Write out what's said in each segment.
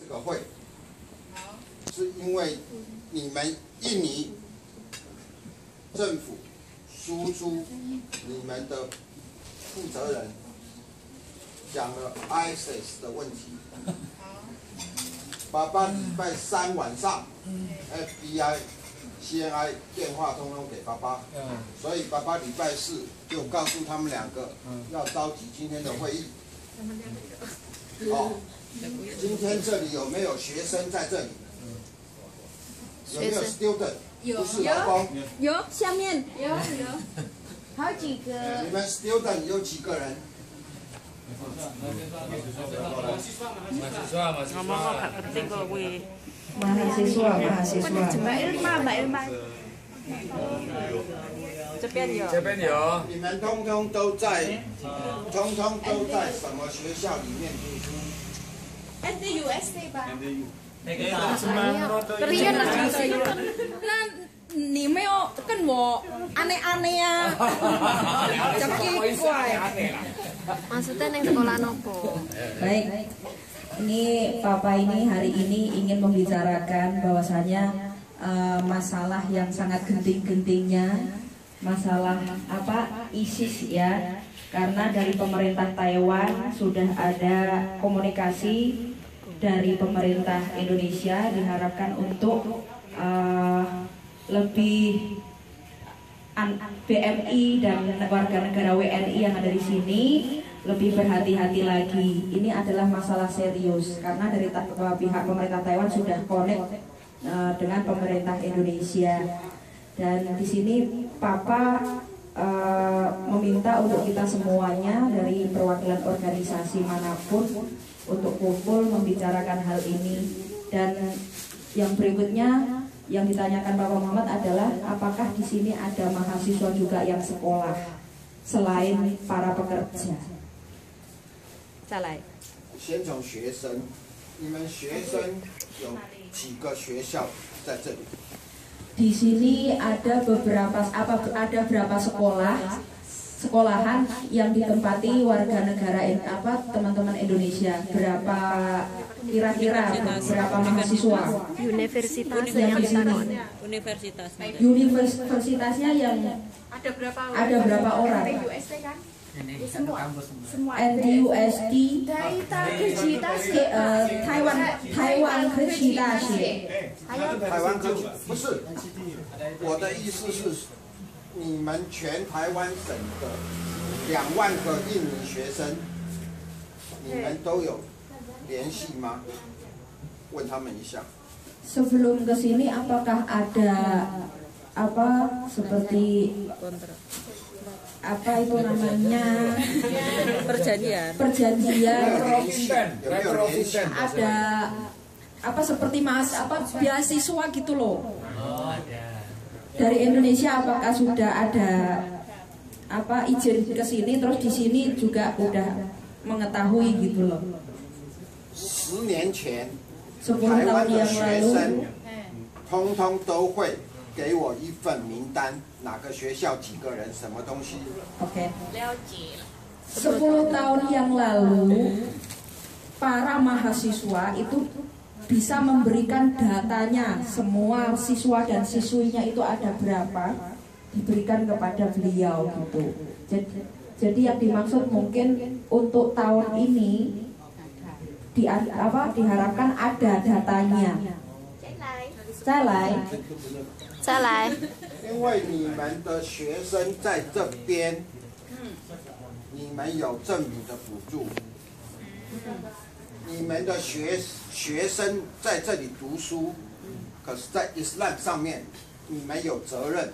这个会，是因为你们印尼政府输出你们的负责人讲了 ISIS 的问题。爸爸礼拜3晚上 FBI、CNI 电话通通给爸爸，所以爸爸礼拜4就告诉他们2个要召集今天的会议。哦，今天这里有没有学生在这里？有没有 student？ 不是劳工。有，下面有，好几个。你们 student 有几个人？ mahasiswa. Mbak Ilma. 这边有。你们通通都在什么学校里面读书 ？NTUST 吧。那你没有跟我 aneh-aneh ya? Jadi kuai. Maksudnya neng sekolah nopo? Baik, ini Papa ini hari ini ingin membicarakan bahwasanya masalah yang sangat genting-gentingnya, masalah apa ISIS ya. Karena dari pemerintah Taiwan sudah ada komunikasi dari pemerintah Indonesia diharapkan untuk lebih BMI dan warga negara WNI yang ada di sini lebih berhati-hati lagi. Ini adalah masalah serius karena dari pihak pemerintah Taiwan sudah connect dengan pemerintah Indonesia. Dan di sini Papa meminta untuk kita semuanya dari perwakilan organisasi manapun untuk kumpul membicarakan hal ini. Dan yang berikutnya yang ditanyakan Bapak Muhammad adalah apakah di sini ada mahasiswa juga yang sekolah selain para pekerja. 再来。先从学生，你们学生有几个学校在这里？ Di sini ada berapa sekolahan yang ditempati warga negara teman-teman Indonesia. Berapa kira-kira berapa mahasiswa? Universitasnya yang di sana. Universitasnya yang ada berapa orang? NTUST Taiwan 科技大学。台湾科技不是，我的意思是，你们全台湾省的2万个印尼学生，你们都有联系吗？问他们一下。 Sebelum ke sini apakah ada seperti apa itu namanya perjanjian ada seperti beasiswa gitu loh dari Indonesia, apakah sudah ada izin ke sini terus di sini juga udah mengetahui gitu loh. 10年前， 10 台 tahun 湾的 yang 学 lalu 生通通都会给我一份名单，哪个学校几个人，什么东西。 Oke. 10 tahun yang lalu para mahasiswa itu bisa memberikan datanya, semua siswa dan siswinya itu ada berapa diberikan kepada beliau gitu. Jadi yang dimaksud mungkin untuk tahun ini diharapkan ada datanya. 再来。 因为你们的学生在这边，你们有政府的补助，你们的学生在这里读书，可是，在 Islam 上面，你们有责任，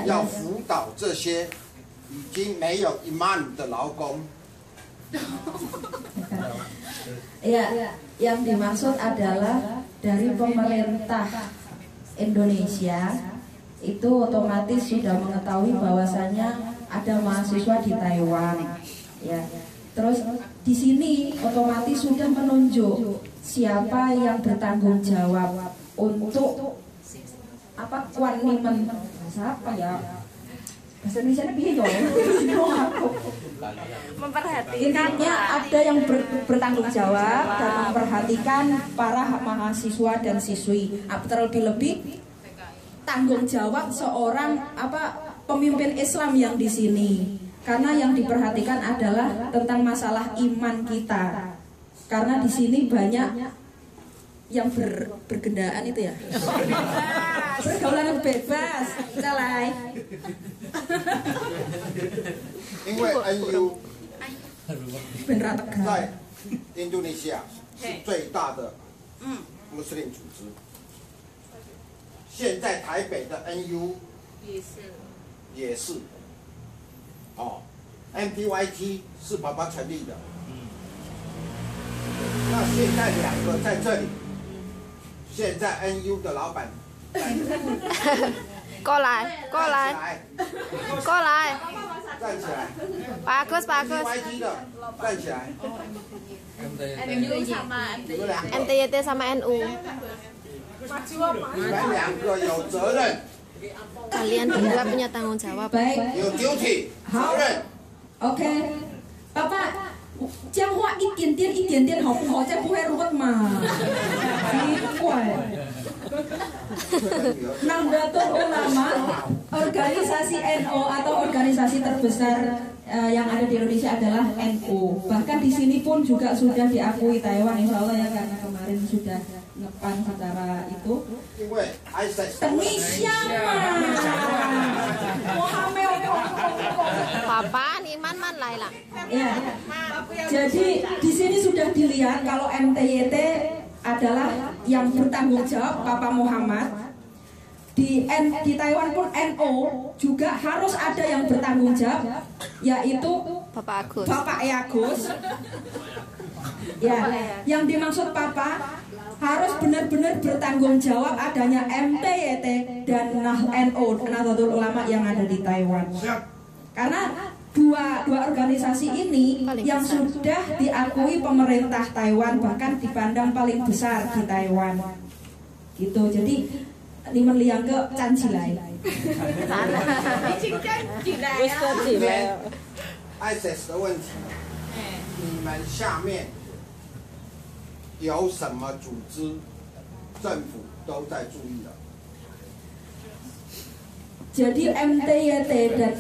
要辅导这些已经没有 iman 的劳工。 Ya, yang dimaksud adalah dari pemerintah Indonesia itu otomatis sudah mengetahui bahwasannya ada mahasiswa di Taiwan, ya. Terus di sini otomatis sudah menunjuk siapa yang bertanggung jawab untuk kuanimen, siapa ya? Bahasa Indonesia piye yo? Memperhatikan. Intinya ada yang bertanggung jawab dan memperhatikan para mahasiswa dan siswi. Terlebih-lebih tanggung jawab seorang pemimpin Islam yang di sini. Karena yang diperhatikan adalah tentang masalah iman kita. Karena di sini banyak yang bergendaan itu ya. Pergaulan bebas, calai. 因为 NU 在印度尼西亚是最大的穆斯林组织。现在台北的 NU 也是。哦 ，MPYT 是爸爸成立的。那现在2个在这里，现在 NU 的老板。过来，过来，过来，站起来。bagus bagus。 MPYT 的站起来。MTYT sama NU。 你们2个有责任。 Kalian berdua punya tanggung jawab. Baik. 有 duty 责任。 OK， 爸爸，讲话一点点好不好？这不会ruwet嘛？奇怪。Nahdlatul Ulama, organisasi NO atau organisasi terbesar yang ada di Indonesia adalah NU. Bahkan di sini pun juga sudah diakui Taiwan, insya Allah ya, karena kemarin sudah ngepan secara itu. Demi siapa? Papa, Iman man lah. Ya. Jadi di sini sudah dilihat kalau MTYT adalah yang bertanggung jawab Papa Muhammad. Di Taiwan pun NO juga harus ada yang bertanggung jawab, yaitu Bapak Agus. Bapak Agus. Ya, yang dimaksud Papa harus benar-benar bertanggung jawab adanya MTYT dan NO, Nahdlatul Ulama yang ada di Taiwan. Karena dua organisasi ini yang sudah diakui pemerintah Taiwan, bahkan dipandang paling besar di Taiwan. Gitu. Jadi 你们2个站起来。已经站起来了。 ISIS 的问题，你们下面有什么组织，政府都在注意了。 Jadi MTYT dan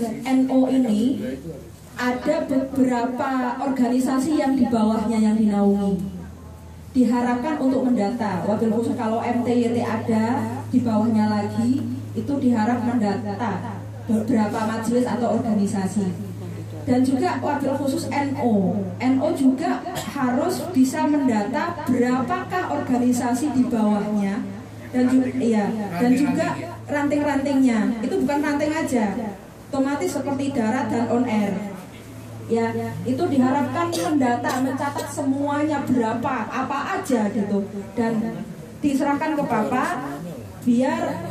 NO ini ada beberapa organisasi yang di bawahnya yang dinaungi. Diharapkan untuk mendata, wabil khusus kalau MTYT ada di bawahnya lagi, itu diharap mendata beberapa majelis atau organisasi. Dan juga wabil khusus NO juga harus bisa mendata berapakah organisasi di bawahnya dan juga ranting-rantingnya. Itu bukan ranting aja, otomatis seperti darat dan on air. Ya, itu diharapkan mendata, mencatat semuanya berapa, apa aja gitu, dan diserahkan ke Papa biar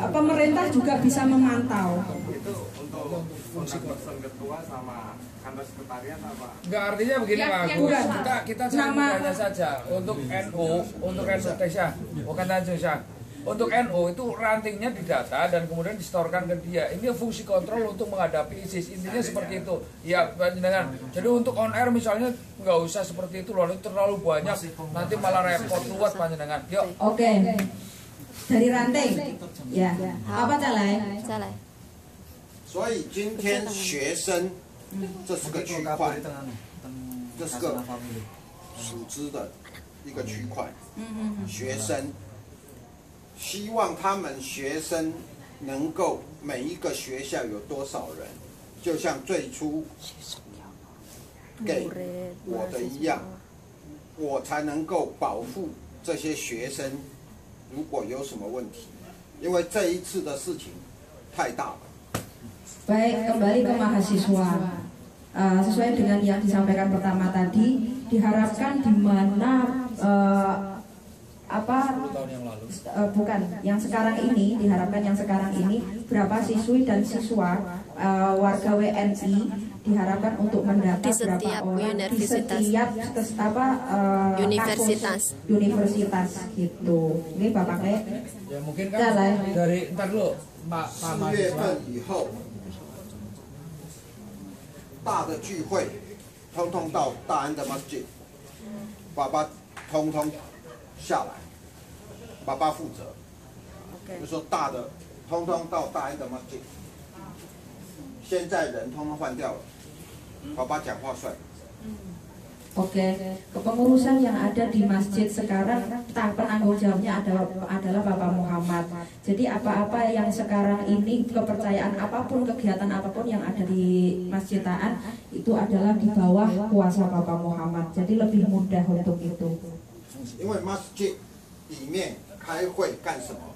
pemerintah juga bisa memantau. Itu untuk fungsi person ketua sama kantor sekretariat apa? Enggak, artinya begini Pak Agus, kita hanya saja untuk NU, untuk Indonesia, bukan Indonesia. Untuk NU itu rantingnya didata dan kemudian distorkan ke dia. Ini fungsi kontrol untuk menghadapi ISIS. Intinya seperti itu. Ya, panjenengan. Jadi untuk on air misalnya nggak usah seperti itu loh. Itu terlalu banyak. Nanti malah repot luas panjenengan. Yuk. Oke. Dari ranting. Ya. Apa Calai? 所以今天学生，这是个区块，这是个组织的一个区块，学生。 希望他们学生能够每一个学校有多少人，就像最初给我的一样，我才能够保护这些学生。如果有什么问题，因为这一次的事情太大了。 Baik, kembali ke mahasiswa. Sesuai dengan yang disampaikan pertama tadi, diharapkan di mana bukan yang sekarang ini, diharapkan yang sekarang ini berapa siswi dan siswa warga WNI diharapkan untuk mendata berapa orang di setiap universitas gitu. Ini Bapak Lek. Ya mungkin kan dari ntar dulu Pak 4月份以后，大的聚会，通通到大安的 masjid， 爸爸通通下来，爸爸负责。就说大的通通到大安的 masjid， 现在人通通换掉了，爸爸讲话算。Oke, kepengurusan yang ada di masjid sekarang penanggung jawabnya adalah Bapak Muhammad. Jadi apa-apa yang sekarang ini kepercayaan apapun, kegiatan apapun yang ada di Masjid Ta'an itu adalah di bawah kuasa Bapak Muhammad. Jadi lebih mudah untuk itu. 因为 masjid 里面开会干什么，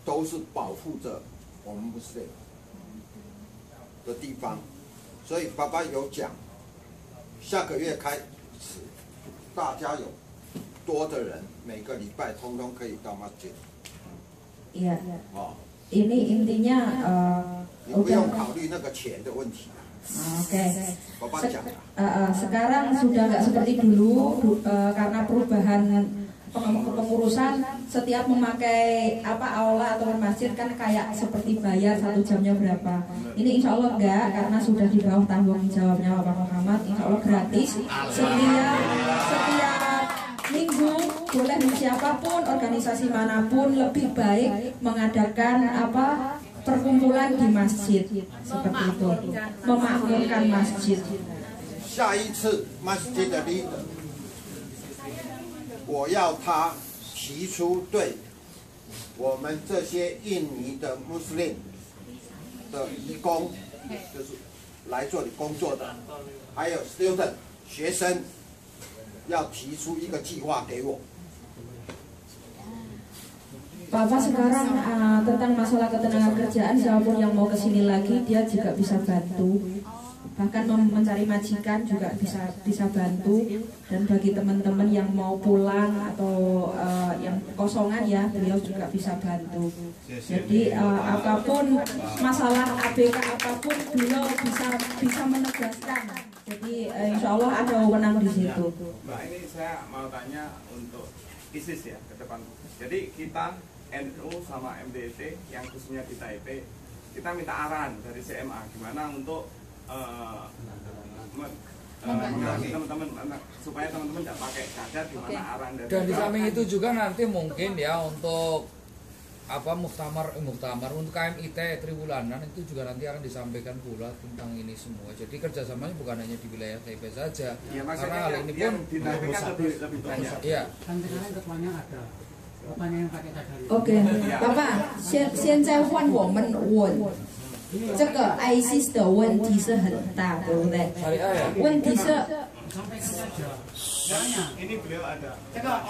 都是保护着我们穆斯林的地方，所以爸爸有讲。 下个月开始，大家有多的人，每个礼拜通通可以到 masjid。Iya. Ini intinya 你不用考虑那个钱的问题。Oke. 爸爸讲。Sekarang sudah nggak seperti dulu karena perubahan kepengurusan. Setiap memakai aula atau masjid kan kayak seperti bayar 1 jamnya berapa. Ini insya Allah enggak, karena sudah di bawah tanggung jawabnya Bapak Muhammad. Insya Allah gratis. Setiap minggu boleh siapapun, organisasi manapun lebih baik mengadakan perkumpulan di masjid seperti itu, memakmurkan masjid. 下一次 masjid 的 leader， 我要他提出对我们这些印尼的穆斯林的移工，就是来这里工作的，还有 student 学生，要提出一个计划给我。 Bapak sekarang tentang masalah ketenagakerjaan, siapapun yang mau kesini lagi dia juga bisa bantu, bahkan mencari majikan juga bisa bantu. Dan bagi teman-teman yang mau pulang atau yang kosongan ya, beliau juga bisa bantu. Jadi apapun masalah ABK apapun beliau bisa menegaskan. Jadi insya Allah ada wewenang di situ. Mbak, ini saya mau tanya untuk ISIS ya ke depan. Jadi kita NU sama MDT yang khususnya di Taipei, kita minta arahan dari CMA gimana untuk teman-teman supaya teman-teman tidak pakai cadar, gimana arahan dari. Dan di samping itu juga nanti mungkin ya untuk muktamar untuk KMIT Triwulanan itu juga nanti akan disampaikan pula tentang ini semua. Jadi kerjasamanya bukan hanya di wilayah Taipei saja, ya, karena hal ini pun lebih banyak. Iya. OK， 爸爸，现在换我们问，这个 ISIS 的问题是很大，对不对？问题是。 Ini beliau ada.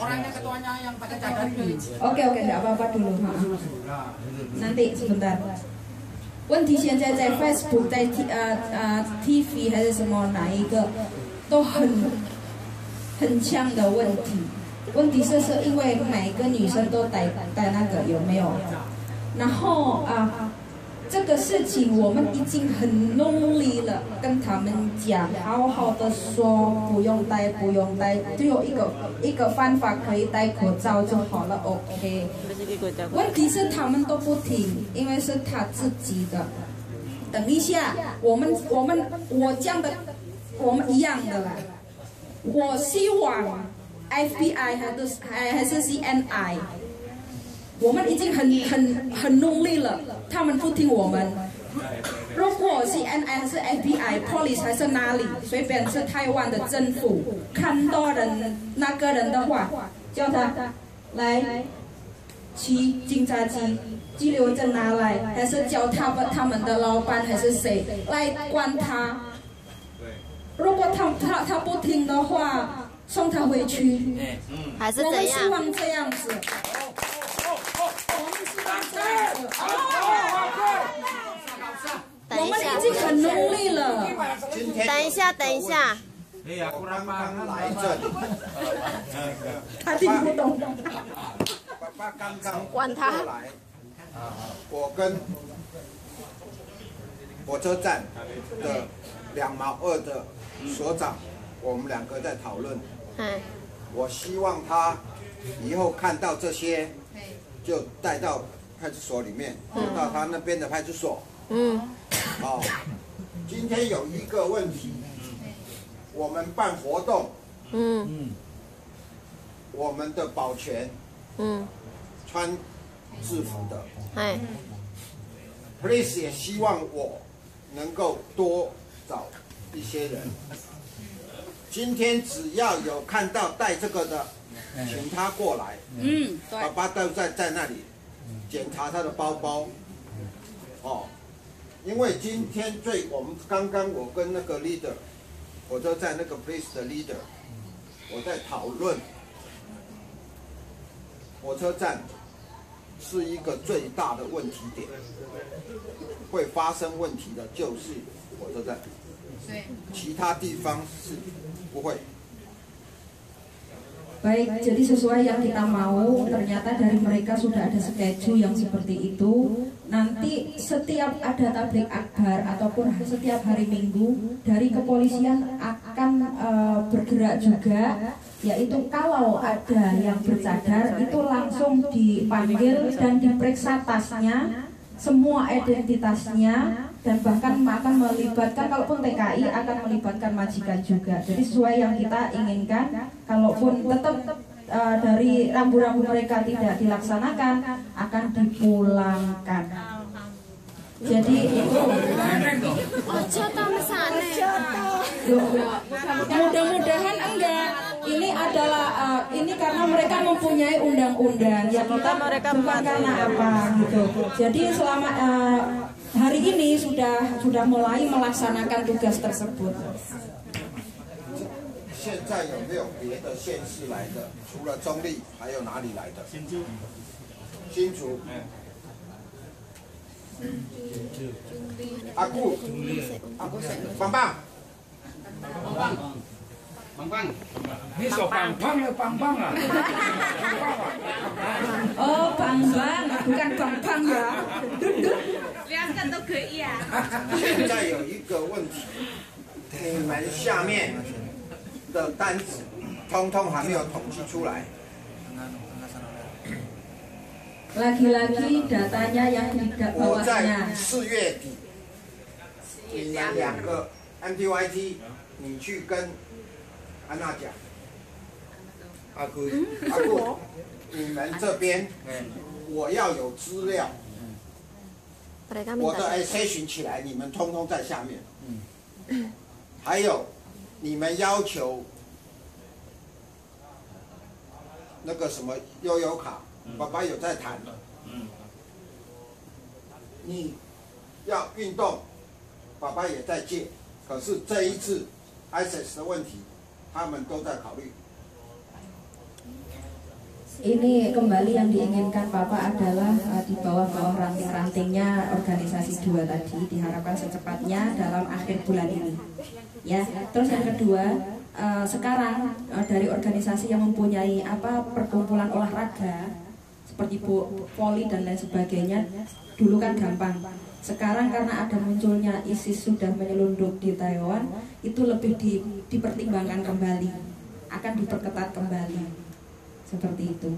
Orangnya ketuanya yang pakai cadar ini. Oke, enggak apa-apa dulu. Nanti sebentar。问题现在在 Facebook 在TV 还是什么哪一个都很呛的问题。 问题是因为每个女生都戴那个有没有？然后这个事情我们已经很努力了，跟他们讲，好好的说不用戴，就有一个方法可以戴口罩就好了 ，OK。问题是他们都不听，因为是他自己的。等一下，我这样的，我们一样的啦。我希望。 FBI 还是 CNI， 我们已经很努力了，他们不听我们。如果 CNI 还是 FBI、Police 还是哪里，随便是台湾的政府看到那个人的话，叫他来骑警察机，拘留证拿来，还是叫他们的老板还是谁来管他？如果他不听的话。 送他回去，还是怎样？我们希望这样子。我们希望这样子。我们已经很努力了。等一下。刚刚来这里，他听不懂。爸爸刚刚管他。过来，我跟火车站的2毛2的所长，我们2个在讨论。 我希望他以后看到这些，就带到派出所里面，就到他那边的派出所。今天有一个问题，我们办活动，我们的保全，穿制服的，Police 也希望我能够多找一些人。今天只要有看到带这个的，请他过来。爸爸都在那里检查他的包包。哦，因为今天我们刚刚我跟那个 leader， 我就在那个 place 的 leader， 我在讨论火车站是一个最大的问题点，会发生问题的就是火车站，其他地方是不会。 Baik, jadi sesuai yang kita mau, ternyata dari mereka sudah ada schedule yang seperti itu. Nanti setiap ada tablik akbar ataupun setiap hari Minggu, dari kepolisian akan bergerak juga, yaitu kalau ada yang bercadar itu langsung dipanggil dan diperiksa tasnya, semua identitasnya, dan bahkan akan melibatkan, kalaupun TKI akan melibatkan majikan juga. Jadi sesuai yang kita inginkan, kalaupun tetap dari rambu-rambu mereka tidak dilaksanakan, akan dipulangkan. Jadi itu mudah-mudahan enggak. Ini adalah ini karena mereka mempunyai undang-undang ya, kita bukan karena apa gitu. Jadi selama hari ini sudah mulai melaksanakan tugas tersebut. 现在有没有别的县市来的？除了中立，还有哪里来的？新竹。新竹。阿顾。棒棒。棒棒。你说棒棒ya棒棒啊？ Oh, bang-bang, bukan bang-bang ya. 现在有一个问题，你们下面的单子通通还没有统计出来。 Lagi-lagi datanya yang tidak 我在 bawahnya. 4月底，你们2个 MTYT， 你去跟安娜讲，阿姑，你们这边我要有资料，我的 accession 起来，你们通通在下面。还有，你们要求那个什么悠游卡，爸爸有在谈。你要运动，爸爸也在借。可是这一次 ISIS 的问题，他们都在考虑。 Ini kembali yang diinginkan Bapak adalah di bawah-bawah ranting-rantingnya organisasi 2 tadi, diharapkan secepatnya dalam akhir bulan ini. Ya, terus yang kedua, sekarang dari organisasi yang mempunyai perkumpulan olahraga seperti voli dan lain sebagainya, dulu kan gampang. Sekarang karena ada munculnya ISIS sudah menyelundup di Taiwan, itu lebih dipertimbangkan kembali, akan diperketat kembali. Seperti itu.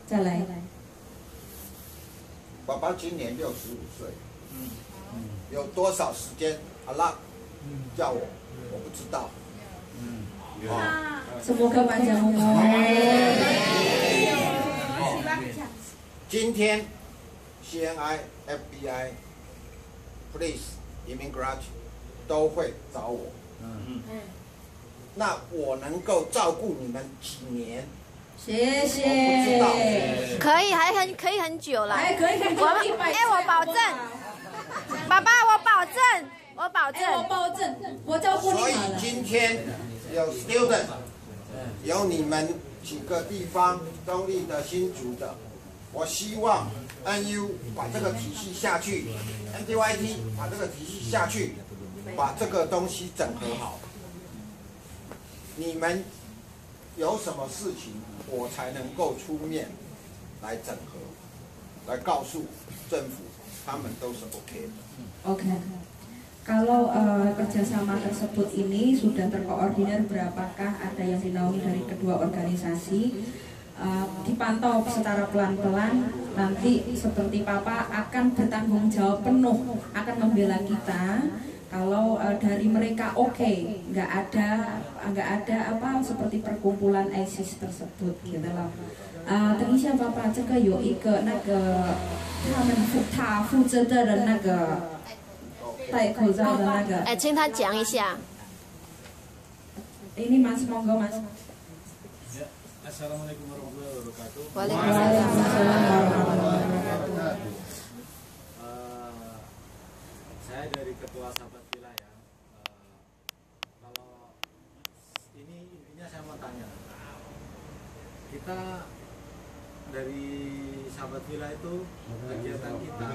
Jalan. 爸爸今年65岁，有多少时间阿拉叫我不知道。Semoga panjang umur. 今天 CNI、FBI、Police、Immigration 都会找我。那我能够照顾你们几年？ 谢谢。可以，可以很久了。可以很久。我保证，爸爸，我保证，我保证，我照顾你。所以今天有 student， 有你们几个地方，中立的、新竹的，我希望 NU 把这个体系下去 ，MTYT 把这个体系下去，把这个东西整合好。你们有什么事情？ 我才能够出面来整合，来告诉政府，他们都是 OK 的。Oke. Kalau kerjasama tersebut ini sudah terkoordinir, berapakah ada yang dinaungi dari kedua organisasi, dipantau secara pelan-pelan. Nanti seperti Papa akan bertanggung jawab penuh, akan membela kita. Kalau dari mereka oke, nggak ada apa seperti perkumpulan ISIS tersebut gitu loh. 等一下，爸爸，这个有一个那个他负责的人那个戴口罩的那个。哎，请他讲一下。Ini Mas, monggo Mas. Assalamualaikum warahmatullahi wabarakatuh. Waalaikumsalam warahmatullahi wabarakatuh. Saya dari Ketua Sahabat Villa ya. Kalau ini intinya saya mau tanya. Kita dari Sahabat Villa itu kegiatan kita.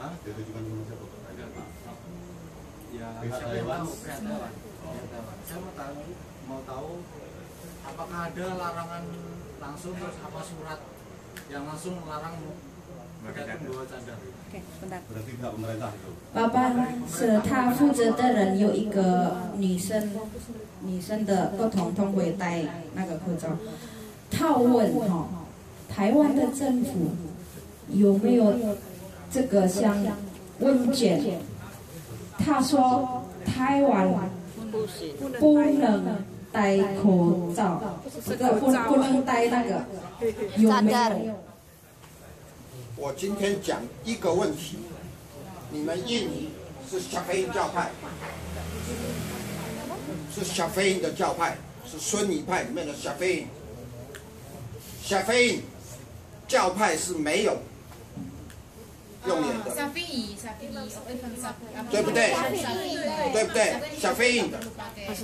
Hah? Ya, siapa yang tahu? Saya mau tahu apakah ada larangan langsung terus apa surat yang langsung melarang kita membawa cadar? Oke, bentar. Berarti tidak pemerintah itu. 爸爸是他负责的人有一个女生的不同都会戴那个口罩。他问台湾的政府有没有这个像问卷？他说台湾不能戴口罩，这个不能戴那个，有没有？我今天讲一个问题，你们印尼是夏菲因教派，是夏菲因的教派，是孙尼派里面的夏菲因。夏菲因教派是没有用眼的，对不对？对不对？夏菲因的。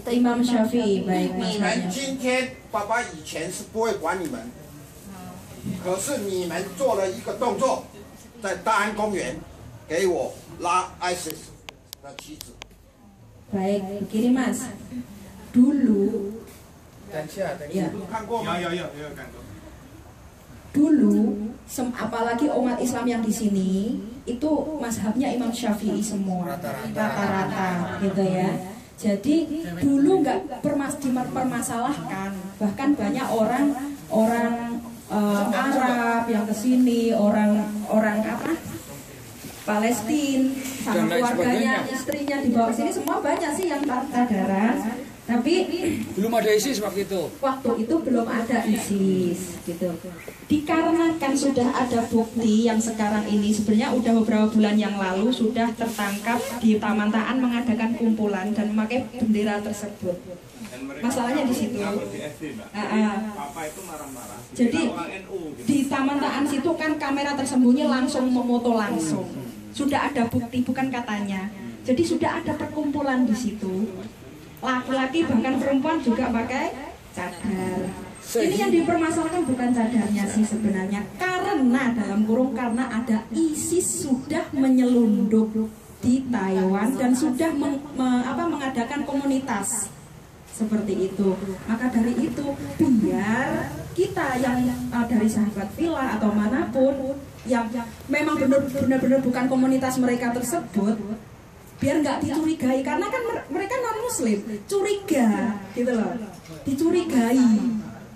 Imam Syafi'i baik 你们今天爸爸以前是不会管你们，可是你们做了一个动作，在大安公园给我拉 ISIS 的旗子。 Baik, begini Mas. Dulu ya. Dulu, apalagi umat Islam yang di sini itu mazhabnya Imam Syafi'i semua, rata-rata gitu ya. Jadi dulu nggak dipermasalahkan, bahkan banyak orang Arab yang kesini, orang apa? Palestina sama keluarganya, istrinya dibawa ke sini, semua banyak sih yang cadaran. Tapi belum ada ISIS waktu itu. Waktu itu belum ada ISIS gitu. Dikarenakan sudah ada bukti yang sekarang ini sebenarnya udah beberapa bulan yang lalu sudah tertangkap di Taman Taan mengadakan kumpulan dan memakai bendera tersebut. Masalahnya di situ. Jadi di Taman Taan situ kan kamera tersembunyi langsung memoto langsung. Sudah ada bukti, bukan katanya. Jadi sudah ada perkumpulan di situ. Laki-laki bahkan perempuan juga pakai cadar. Ini yang dipermasalahkan bukan cadarnya sih sebenarnya, karena dalam kurung karena ada ISIS sudah menyelundup di Taiwan dan sudah mengadakan komunitas seperti itu. Maka dari itu biar kita yang dari Sahabat Villa atau manapun yang memang benar-benar bukan komunitas mereka tersebut, biar nggak dicurigai, karena kan mereka non muslim, curiga gitu loh, dicurigai,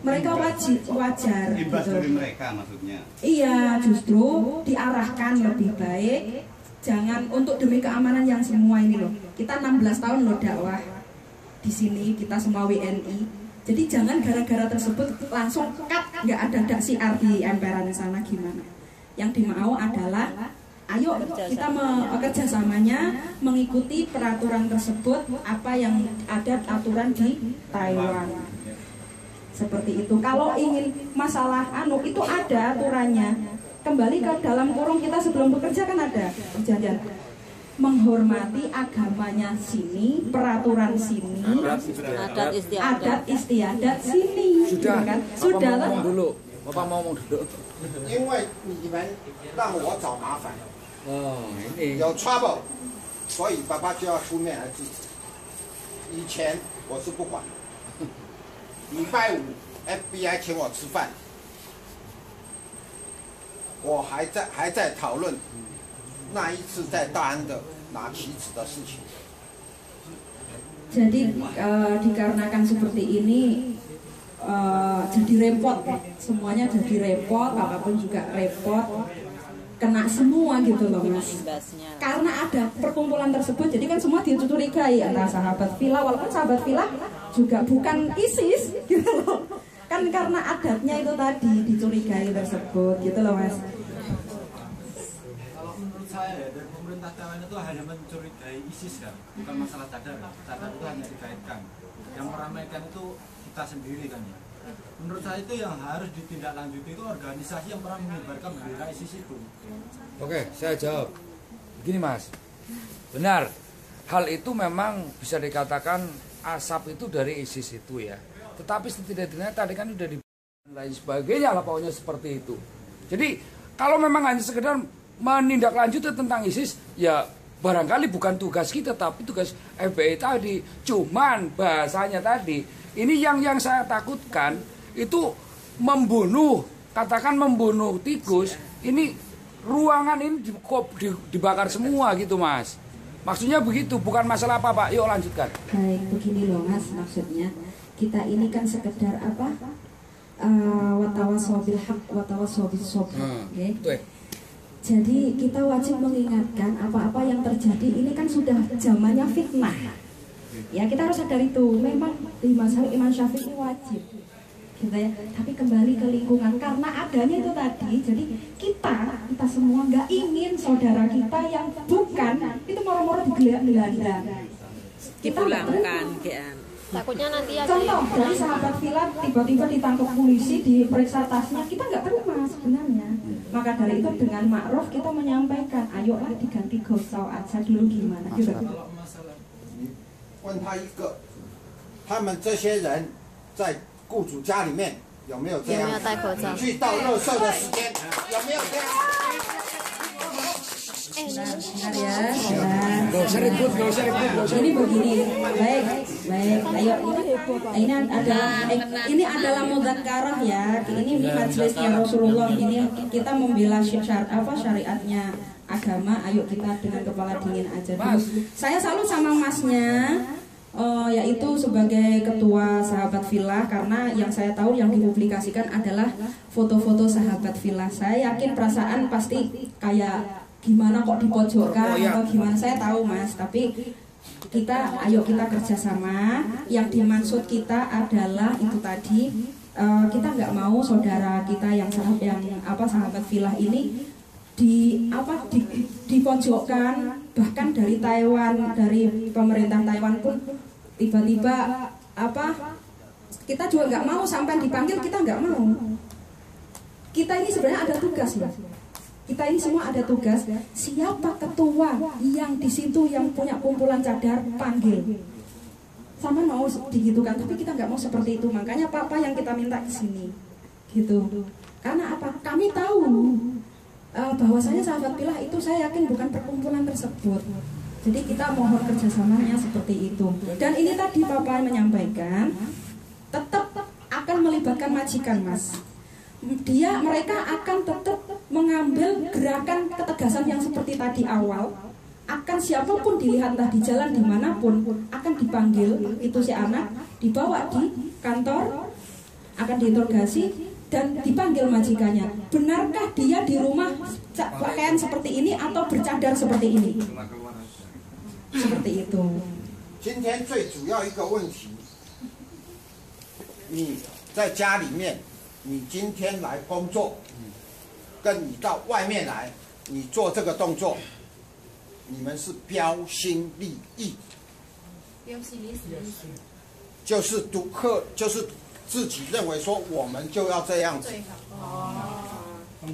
mereka wajar imbas gitu. dari mereka maksudnya. Iya, justru diarahkan lebih baik, jangan untuk demi keamanan yang semua ini loh. Kita 16 tahun loh dakwah di sini, kita semua WNI. Jadi jangan gara-gara tersebut langsung cut, nggak ada siar di emperan sana gimana. Yang dimau adalah ayo kita kerjasamanya mengikuti peraturan tersebut, apa yang ada aturan di Taiwan. Seperti itu. Kalau ingin masalah itu ada aturannya. Kembali ke dalam kurung kita sebelum bekerja kan ada perjanjian. Menghormati agamanya sini, peraturan sini, adat istiadat sini. Sudah kan? Sudah lah. Bapak mau ngomong dulu. 因为你们让我找麻烦。 有 trouble， 所以爸爸就要出面来制止。以前我是不管的，礼拜五 FBI 请我吃饭，我还在讨论那一次在大安的拿旗子的事情。 Jadi dikarenakan seperti ini jadi repot, semuanya jadi repot, apapun juga repot. kena semua gitu loh Mas. Karena ada perkumpulan tersebut, jadi kan semua dicurigai antara sahabat villa, walaupun sahabat villa juga bukan ISIS gitu loh. Kan karena adatnya itu tadi dicurigai tersebut gitu loh Mas. Kalau menurut saya ya, dari pemerintah Taiwan itu hanya mencurigai ISIS kan, bukan masalah cadar. Cadar itu hanya dikaitkan. Yang meramaikan itu kita sendiri kan ya. Menurut saya itu yang harus ditindaklanjuti itu organisasi yang pernah menyebarkan bendera ISIS itu. Oke, saya jawab. Begini Mas, benar. Hal itu memang bisa dikatakan asap itu dari ISIS itu ya. Tetapi setidaknya tadi kan udah di lain sebagainya lah pokoknya seperti itu. Jadi kalau memang hanya sekedar menindaklanjuti tentang ISIS, ya barangkali bukan tugas kita, tapi tugas FBI tadi. Cuman bahasanya tadi, ini yang saya takutkan itu membunuh, katakan membunuh tikus, ini ruangan ini dibakar semua gitu Mas. Maksudnya begitu, bukan masalah apa Pak. Yuk lanjutkan. Baik, begini loh Mas, maksudnya kita ini kan sekedar apa? Watawasau bil haq, watawasau bis sabr. Okay? Jadi kita wajib mengingatkan apa-apa yang terjadi ini kan sudah zamannya fitnah. Ya kita harus sadar itu. Memang di mazhab Imam Syafi'i wajib, gitu ya. Tapi kembali ke lingkungan karena adanya itu tadi. Jadi kita semua nggak ingin saudara kita yang bukan itu moro-moro digelar-gelar. Kita dipulangkan, takutnya nanti ada contoh dari sahabat villa tiba-tiba ditangkap polisi, diperiksa tasnya, kita nggak terima sebenarnya. Maka dari itu dengan ma'ruf kita menyampaikan, ayolah diganti gosau aja dulu gimana gitu. 问他一个，他们这些人在雇主家里面有没有这样？有没有戴口罩？去倒垃圾的时间有没有这样？ Bentar ya, ini begini, baik, ayo, ini adalah mudzakarah ya, ini majelisnya Rasulullah, ini kita membela syariatnya agama, ayo kita dengan kepala dingin aja dulu. Saya salut sama masnya, yaitu sebagai ketua sahabat villa, karena yang saya tahu yang dipublikasikan adalah foto-foto sahabat villa. Saya yakin perasaan pasti kayak gimana kok dipojokkan atau gimana, saya tahu Mas, tapi ayo kita kerjasama. Yang dimaksud kita adalah itu tadi, kita nggak mau saudara kita yang sahabat villa ini dipojokkan, bahkan dari Taiwan, dari pemerintah Taiwan pun tiba-tiba kita juga nggak mau sampai dipanggil, kita nggak mau. Kita ini sebenarnya ada tugas ya. Kita ini semua ada tugas. Siapa ketua yang di situ yang punya kumpulan cadar, panggil. Sama mau digitukan, tapi kita nggak mau seperti itu. Makanya Papa yang kita minta ke sini, gitu. Karena apa? Kami tahu bahwasanya sahabat villa itu saya yakin bukan perkumpulan tersebut. Jadi kita mohon kerjasamanya seperti itu. Dan ini tadi Papa menyampaikan, tetap akan melibatkan majikan Mas. Mereka akan tetap mengambil gerakan ketegasan yang seperti tadi awal. Akan siapapun dilihat entah di jalan dimanapun akan dipanggil, itu si anak dibawa di kantor, akan diinterogasi dan dipanggil majikannya. Benarkah dia di rumah pakaian seperti ini atau bercadar seperti ini? Seperti itu. 今天最主要一个问题，你在家里面。 你今天来工作，跟你到外面来，你做这个动作，你们是标新立异，就是就是自己认为说我们就要这样子，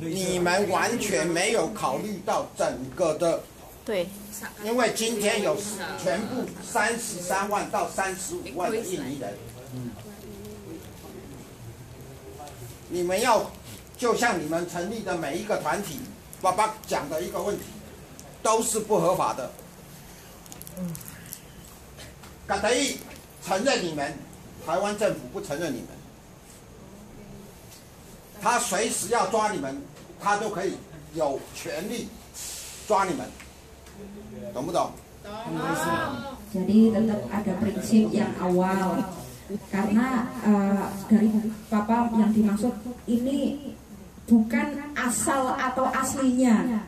你们完全没有考虑到整个的，对，因为今天有全部33万到35万的印尼人。 你们要就像你们成立的每一个团体，爸爸讲的一个问题，都是不合法的。卡特意承认你们，台湾政府不承认你们，他随时要抓你们，他都可以有权利抓你们，懂不懂？ Jadi tetap ada prinsip yang awal. Karena dari Papa yang dimaksud ini bukan asal atau aslinya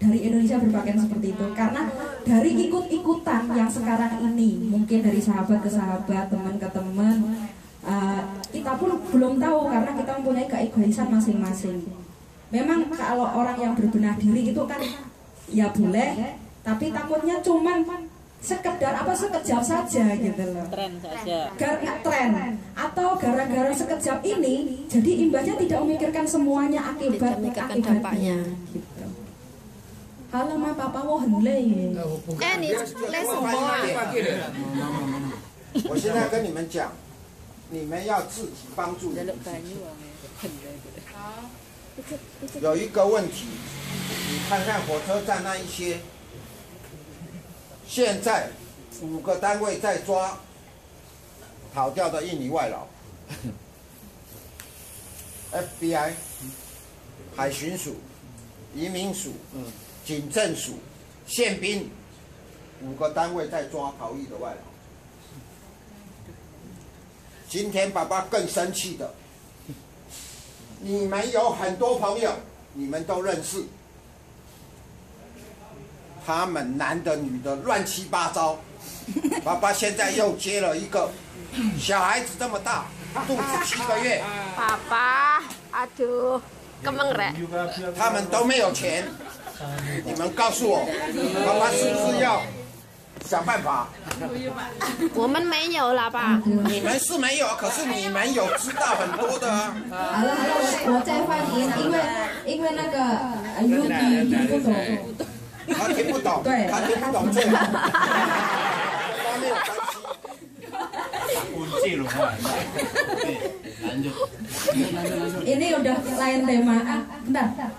dari Indonesia berpakaian seperti itu, karena dari ikut-ikutan yang sekarang ini mungkin dari sahabat ke sahabat, teman ke teman, kita pun belum tahu karena kita mempunyai keegoisan masing-masing. Memang kalau orang yang berbenah diri itu kan ya boleh, tapi takutnya cuman sekedar sekejap saja gitu loh. Tren saja. Karena tren atau gara-gara sekejap ini jadi imbasnya tidak memikirkan semuanya akibatnya gitu. Halo ma papa wo很累。你累什么啊？我现在跟你们讲，你们要自己帮助你们自己。有一个问题，你看看火车站那一些，现在5个单位在抓跑掉的印尼外劳，FBI、海巡署、移民署、警政署、宪兵5个单位在抓逃逸的外劳。今天爸爸更生气的，你们有很多朋友，你们都认识，他们男的女的乱七八糟。爸爸现在又接了一个小孩子这么大，肚子7个月。爸爸，aduh，kemeng rek。他们都没有钱，你们告诉我，爸爸是不是要想办法？我们没有啦，爸。你们是没有，可是你们有知道很多的啊。好了，我再翻译，因为那个Yudi听不懂。他听不懂，对，他听不懂最好。他没有关系。kunci loh Pak. Lanjut. Ini udah lain tema. Bentar.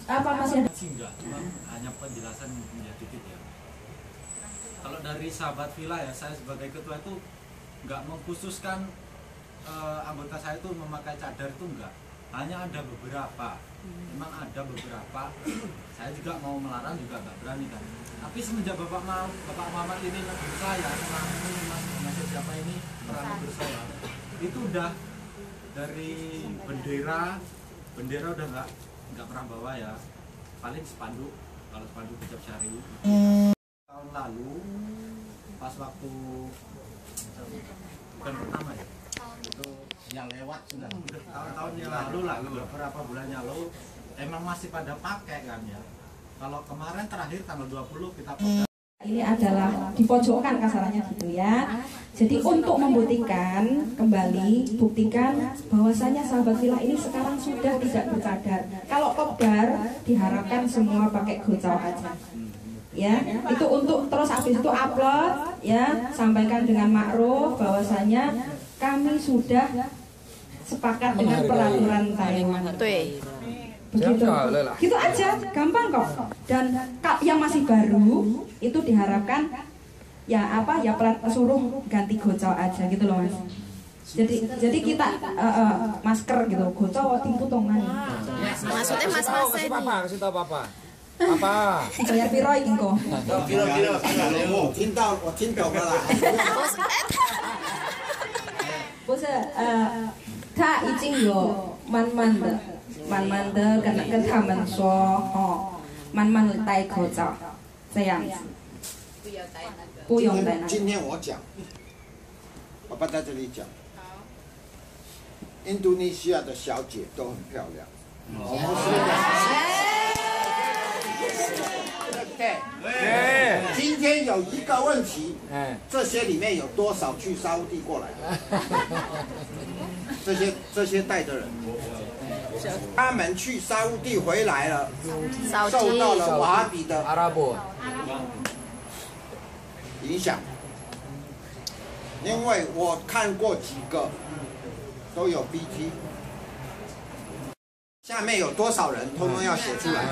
Apa masih ada? Enggak, cuma hanya penjelasan dikit ya. Kalau dari sahabat villa ya, saya sebagai ketua itu nggak mengkhususkan anggota saya itu memakai cadar itu enggak. Hanya ada beberapa. Memang ada beberapa. Saya juga mau melarang juga nggak berani kan. Tapi semenjak Bapak Mamat ini negur saya, Mas siapa ini pernah negur saya, itu udah dari bendera udah nggak pernah bawa ya. Paling spanduk, kalau spanduk hijab syari. Tahun lalu pas waktu bukan pertama ya, itu yang lewat sudah tahun-tahun yang lalu lah, beberapa bulan yang lalu emang masih pada pakai kan ya. Kalau kemarin terakhir tanggal 20 kita pakai. Ini adalah dipojokkan kasarannya gitu ya. Jadi untuk membuktikan kembali, buktikan bahwasanya sahabat villa ini sekarang sudah tidak bercadar. Kalau kobar diharapkan semua pakai gocau aja. Ya, itu untuk terus habis itu upload ya, sampaikan dengan makruf bahwasanya kami sudah sepakat dengan peraturan Taiwan. Begitu, gitu aja, gampang kok. Dan yang masih baru itu diharapkan ya suruh ganti gocau aja gitu loh Mas. Jadi kita masker gitu, gocau timputongan. Maksudnya mas-mas ini. Kasih tahu papa. Apa? Saya piro iki kok. Piro. 我听懂了啦。不是他已经有慢慢的跟他们说慢慢的戴口罩这样子，不用戴那个。今天我讲，爸爸在这里讲，印度尼西亚的小姐都很漂亮。对，今天有一个问题，这些里面有多少去沙烏地过来的？这些带的人，他们去沙烏地回来了，受到了瓦比的阿拉伯影响，因为我看过几个都有 BT， 下面有多少人，通通要写出来。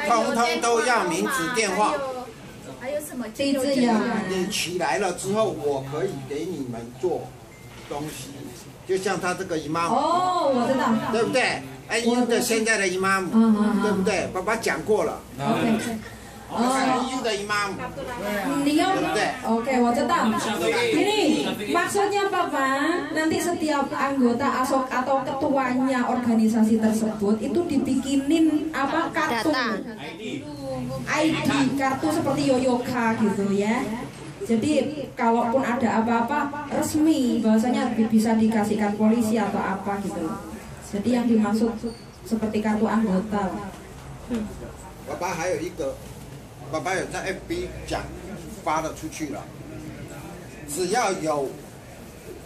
通通都要名字、电话，还有什么地址呀？你起来了之后，我可以给你们做东西，就像他这个姨妈母，哦，我知道，对不对？哎，印的现在的姨妈母，对不对？爸爸讲过了。IU 的 imam. Niat, oke, wacetak. Gini, maksudnya Papa, nanti setiap anggota ASOK atau ketuanya organisasi tersebut itu dibikinin apa kartu, ID, kartu seperti Yoyoka gitu ya. Jadi kalaupun ada apa-apa resmi, bahwasanya bisa dikasihkan polisi atau apa gitu. Jadi yang dimaksud seperti kartu anggota. 爸爸还有一个，爸爸有在 FB 讲发了出去了，只要有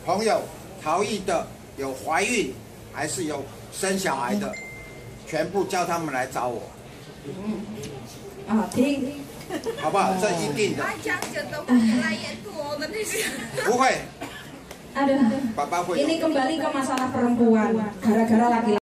朋友逃逸的，有怀孕还是有生小孩的，全部叫他们来找我。啊，听，好不好？这一定的。不会。Aduh, Bapak ini kembali ke masalah perempuan, gara-gara laki-laki.